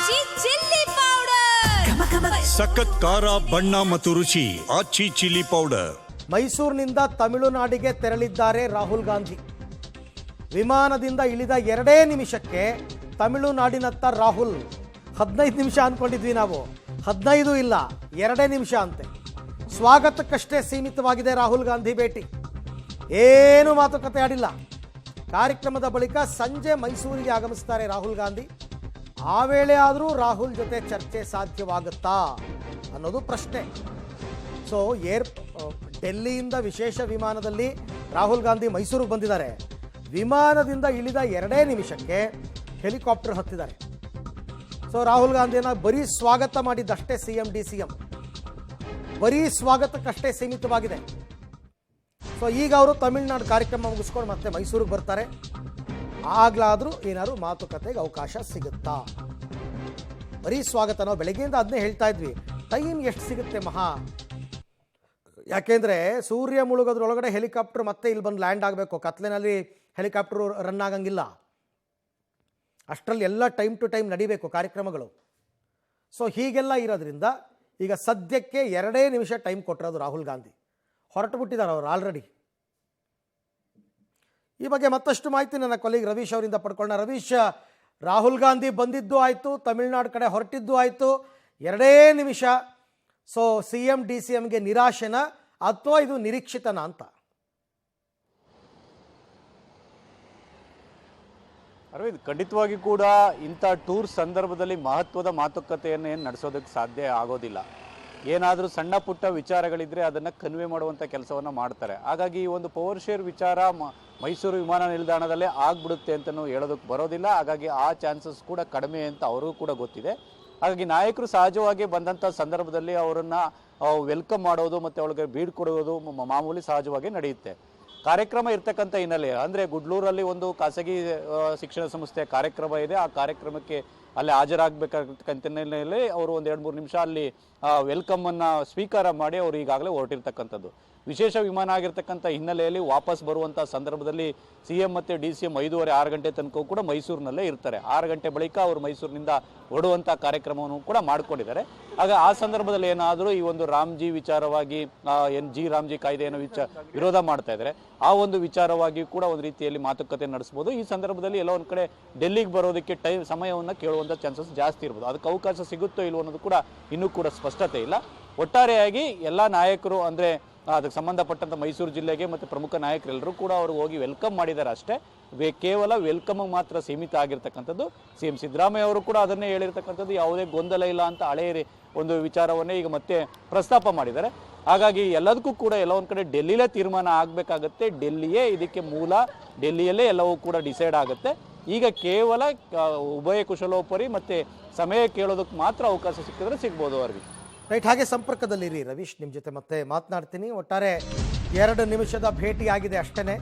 ಆಚಿ chilli powder ಸಖತ್ ಖಾರ ಬಣ್ಣ ಮತ್ತು ರುಚಿ ಆಚಿ ಚಿಲ್ಲಿ ಪೌಡರ್. ಮೈಸೂರಿನಿಂದ ತಮಿಳುನಾಡಿಗೆ ತೆರಳಿದ್ದಾರೆ ರಾಹುಲ್ ಗಾಂಧಿ. ವಿಮಾನದಿಂದ ಇಳಿದ 2 ನಿಮಿಷಕ್ಕೆ ತಮಿಳುನಾಡಿನತ್ತ ರಾಹುಲ್. 15 ನಿಮಿಷ ಅಂದ್ಕೊಂಡಿದ್ವಿ ನಾವು, 15 ಇಲ್ಲ 2 ನಿಮಿಷ ಅಂತೆ. ಸ್ವಾಗತಕ್ಕಷ್ಟೇ ಸೀಮಿತವಾಗಿದೆ ರಾಹುಲ್ ಗಾಂಧಿ ಭೇಟಿ, ಏನು ಮಾತುಕತೆ ಆಡಿಲ್ಲ. ಕಾರ್ಯಕ್ರಮದ ಬಳಿಕ ಸಂಜೆ ಮೈಸೂರಿಗೆ ಆಗಮಿಸ್ತಾರೆ ರಾಹುಲ್ ಗಾಂಧಿ. ಆ ವೇಳೆ ಆದರೂ ರಾಹುಲ್ ಜೊತೆ ಚರ್ಚೆ ಸಾಧ್ಯವಾಗುತ್ತಾ ಅನ್ನೋದು ಪ್ರಶ್ನೆ. ಸೊ ಡೆಲ್ಲಿಯಿಂದ ವಿಶೇಷ ವಿಮಾನದಲ್ಲಿ ರಾಹುಲ್ ಗಾಂಧಿ ಮೈಸೂರಿಗೆ ಬಂದಿದ್ದಾರೆ. ವಿಮಾನದಿಂದ ಇಳಿದ 2 ನಿಮಿಷಕ್ಕೆ ಹೆಲಿಕಾಪ್ಟರ್ ಹತ್ತಿದ್ದಾರೆ. ಸೊ ರಾಹುಲ್ ಗಾಂಧಿಯನ್ನು ಬರೀ ಸ್ವಾಗತ ಮಾಡಿದ್ದಷ್ಟೇ CM DCM, ಬರೀ ಸ್ವಾಗತಕ್ಕಷ್ಟೇ ಸೀಮಿತವಾಗಿದೆ. ಸೊ ಈಗ ಅವರು ತಮಿಳುನಾಡು ಕಾರ್ಯಕ್ರಮ ಮುಗಿಸ್ಕೊಂಡು ಮತ್ತೆ ಮೈಸೂರಿಗೆ ಬರ್ತಾರೆ. ಆಗ್ಲಾದರೂ ಏನಾದ್ರು ಮಾತುಕತೆಗೆ ಅವಕಾಶ ಸಿಗುತ್ತಾ? ಬರೀ ಸ್ವಾಗತ. ನಾವು ಬೆಳಗ್ಗೆಯಿಂದ ಅದನ್ನೇ ಹೇಳ್ತಾ ಇದ್ವಿ, ಟೈಮ್ ಎಷ್ಟು ಸಿಗುತ್ತೆ ಮಹಾ, ಯಾಕೆಂದರೆ ಸೂರ್ಯ ಮುಳುಗೋದ್ರೊಳಗಡೆ ಹೆಲಿಕಾಪ್ಟರ್ ಮತ್ತೆ ಇಲ್ಲಿ ಬಂದು ಲ್ಯಾಂಡ್ ಆಗಬೇಕು. ಕತ್ಲೆನಲ್ಲಿ ಹೆಲಿಕಾಪ್ಟರ್ ರನ್ ಆಗಂಗಿಲ್ಲ, ಅಷ್ಟರಲ್ಲಿ ಎಲ್ಲ ಟೈಮ್ ಟು ಟೈಮ್ ನಡಿಬೇಕು ಕಾರ್ಯಕ್ರಮಗಳು. ಸೊ ಹೀಗೆಲ್ಲ ಇರೋದ್ರಿಂದ ಈಗ ಸದ್ಯಕ್ಕೆ 2 ನಿಮಿಷ ಟೈಮ್ ಕೊಟ್ಟಿರೋದು ರಾಹುಲ್ ಗಾಂಧಿ. ಹೊರಟು ಬಿಟ್ಟಿದ್ದಾರೆ ಅವರು ಆಲ್ರೆಡಿ. ಈ ಬಗ್ಗೆ ಮತ್ತಷ್ಟು ಮಾಹಿತಿ ನನ್ನ ಕೊಲೀಗ್ ರವೀಶ್ ಅವರಿಂದ ಪಡ್ಕೊಳ್ಳೋಣ. ರವೀಶ್, ರಾಹುಲ್ ಗಾಂಧಿ ಬಂದಿದ್ದು ಆಯಿತು, ತಮಿಳುನಾಡು ಕಡೆ ಹೊರಟಿದ್ದು ಆಯಿತು, 2 ನಿಮಿಷ. ಸೊ CM DCMಗೆ ನಿರಾಶೆನ ಅಥವಾ ಇದು ನಿರೀಕ್ಷಿತನ ಅಂತ? ಅರವಿಂದ್, ಖಂಡಿತವಾಗಿ ಕೂಡ ಇಂಥ ಟೂರ್ ಸಂದರ್ಭದಲ್ಲಿ ಮಹತ್ವದ ಮಾತುಕತೆಯನ್ನು ಏನು ನಡೆಸೋದಕ್ಕೆ ಸಾಧ್ಯ ಆಗೋದಿಲ್ಲ. ಏನಾದರೂ ಸಣ್ಣ ಪುಟ್ಟ ವಿಚಾರಗಳಿದ್ರೆ ಅದನ್ನು ಕನ್ವೆ ಮಾಡುವಂಥ ಕೆಲಸವನ್ನು ಮಾಡ್ತಾರೆ. ಹಾಗಾಗಿ ಈ ಒಂದು ಪವರ್ ಶೇರ್ ವಿಚಾರ ಮೈಸೂರು ವಿಮಾನ ನಿಲ್ದಾಣದಲ್ಲೇ ಆಗ್ಬಿಡುತ್ತೆ ಅಂತಲೂ ಹೇಳೋದಕ್ಕೆ ಬರೋದಿಲ್ಲ. ಹಾಗಾಗಿ ಆ ಚಾನ್ಸಸ್ ಕೂಡ ಕಡಿಮೆ ಅಂತ ಅವ್ರಿಗೂ ಕೂಡ ಗೊತ್ತಿದೆ. ಹಾಗಾಗಿ ನಾಯಕರು ಸಹಜವಾಗಿ ಬಂದಂಥ ಸಂದರ್ಭದಲ್ಲಿ ಅವರನ್ನು ವೆಲ್ಕಮ್ ಮಾಡೋದು ಮತ್ತು ಅವಳಿಗೆ ಬೀಡ್ಕೊಡೋದು ಮಾಮೂಲಿ ಸಹಜವಾಗಿ ನಡೆಯುತ್ತೆ. ಕಾರ್ಯಕ್ರಮ ಇರ್ತಕ್ಕಂಥ ಹಿನ್ನೆಲೆ ಅಂದರೆ ಗುಡ್ಲೂರಲ್ಲಿ ಒಂದು ಖಾಸಗಿ ಶಿಕ್ಷಣ ಸಂಸ್ಥೆಯ ಕಾರ್ಯಕ್ರಮ ಇದೆ. ಆ ಕಾರ್ಯಕ್ರಮಕ್ಕೆ ಅಲ್ಲಿ ಹಾಜರಾಗಬೇಕಾಗತಕ್ಕಂಥ ಹಿನ್ನೆಲೆಯಲ್ಲಿ ಅವರು ಒಂದು 2-3 ನಿಮಿಷ ಅಲ್ಲಿ ವೆಲ್ಕಮನ್ನು ಸ್ವೀಕಾರ ಮಾಡಿ ಅವರು ಈಗಾಗಲೇ ಹೊರಟಿರ್ತಕ್ಕಂಥದ್ದು. ವಿಶೇಷ ವಿಮಾನ ಆಗಿರ್ತಕ್ಕಂಥ ಹಿನ್ನೆಲೆಯಲ್ಲಿ ವಾಪಸ್ ಬರುವಂಥ ಸಂದರ್ಭದಲ್ಲಿ CM ಮತ್ತು DCM 5:30-6 ಗಂಟೆ ತನಕ ಕೂಡ ಮೈಸೂರಿನಲ್ಲೇ ಇರ್ತಾರೆ. 6 ಗಂಟೆ ಬಳಿಕ ಅವರು ಮೈಸೂರಿನಿಂದ ಹೊರಡುವಂಥ ಕಾರ್ಯಕ್ರಮವನ್ನು ಕೂಡ ಮಾಡಿಕೊಂಡಿದ್ದಾರೆ. ಆಗ ಆ ಸಂದರ್ಭದಲ್ಲಿ ಏನಾದರೂ ಈ ಒಂದು ರಾಮ್ಜಿ ವಿಚಾರವಾಗಿ ರಾಮ್ಜಿ ಕಾಯ್ದೆಯನ್ನು ವಿರೋಧ ಮಾಡ್ತಾ ಇದ್ದಾರೆ, ಆ ಒಂದು ವಿಚಾರವಾಗಿ ಕೂಡ ಒಂದು ರೀತಿಯಲ್ಲಿ ಮಾತುಕತೆ ನಡೆಸ್ಬೋದು. ಈ ಸಂದರ್ಭದಲ್ಲಿ ಎಲ್ಲೋ ಒಂದು ಕಡೆ ಡೆಲ್ಲಿಗೆ ಬರೋದಕ್ಕೆ ಸಮಯವನ್ನು ಕೇಳುವಂಥ ಚಾನ್ಸಸ್ ಜಾಸ್ತಿ ಇರ್ಬೋದು. ಅದಕ್ಕೆ ಅವಕಾಶ ಸಿಗುತ್ತೋ ಇಲ್ವೋ ಅನ್ನೋದು ಕೂಡ ಇನ್ನೂ ಕೂಡ ಸ್ಪಷ್ಟತೆ ಇಲ್ಲ. ಒಟ್ಟಾರೆಯಾಗಿ ಎಲ್ಲ ನಾಯಕರು ಅಂದರೆ ಅದಕ್ಕೆ ಸಂಬಂಧಪಟ್ಟಂಥ ಮೈಸೂರು ಜಿಲ್ಲೆಗೆ ಮತ್ತು ಪ್ರಮುಖ ನಾಯಕರೆಲ್ಲರೂ ಕೂಡ ಅವರು ಹೋಗಿ ವೆಲ್ಕಮ್ ಮಾಡಿದ್ದಾರೆ ಅಷ್ಟೇ. ಕೇವಲ ವೆಲ್ಕಮ್ ಮಾತ್ರ ಸೀಮಿತ ಆಗಿರ್ತಕ್ಕಂಥದ್ದು. CM ಸಿದ್ದರಾಮಯ್ಯ ಅವರು ಕೂಡ ಅದನ್ನೇ ಹೇಳಿರ್ತಕ್ಕಂಥದ್ದು, ಯಾವುದೇ ಗೊಂದಲ ಇಲ್ಲ ಅಂತ ಹಳೆಯ ಒಂದು ವಿಚಾರವನ್ನೇ ಈಗ ಮತ್ತೆ ಪ್ರಸ್ತಾಪ ಮಾಡಿದ್ದಾರೆ. ಹಾಗಾಗಿ ಎಲ್ಲದಕ್ಕೂ ಕೂಡ ಎಲ್ಲ ಒಂದು ಕಡೆ ಡೆಲ್ಲಿಲೇ ತೀರ್ಮಾನ ಆಗಬೇಕಾಗತ್ತೆ. ಡೆಲ್ಲಿಯೇ ಇದಕ್ಕೆ ಮೂಲ, ಡೆಲ್ಲಿಯಲ್ಲೇ ಎಲ್ಲವೂ ಕೂಡ ಡಿಸೈಡ್ ಆಗುತ್ತೆ. ಈಗ ಕೇವಲ ಉಭಯ ಕುಶಲೋಪರಿ ಮತ್ತು ಸಮಯ ಕೇಳೋದಕ್ಕೆ ಮಾತ್ರ ಅವಕಾಶ ಸಿಕ್ಕಿದ್ರೆ ಸಿಗ್ಬೋದು ಅವ್ರಿಗೆ. ರೈಟ್, ಹಾಗೆ ಸಂಪರ್ಕದಲ್ಲಿರಿ ರವೀಶ್, ನಿಮ್ಮ ಜೊತೆ ಮತ್ತೆ ಮಾತನಾಡ್ತೀನಿ. ಒಟ್ಟಾರೆ 2 ನಿಮಿಷದ ಭೇಟಿ ಆಗಿದೆ ಅಷ್ಟೇ.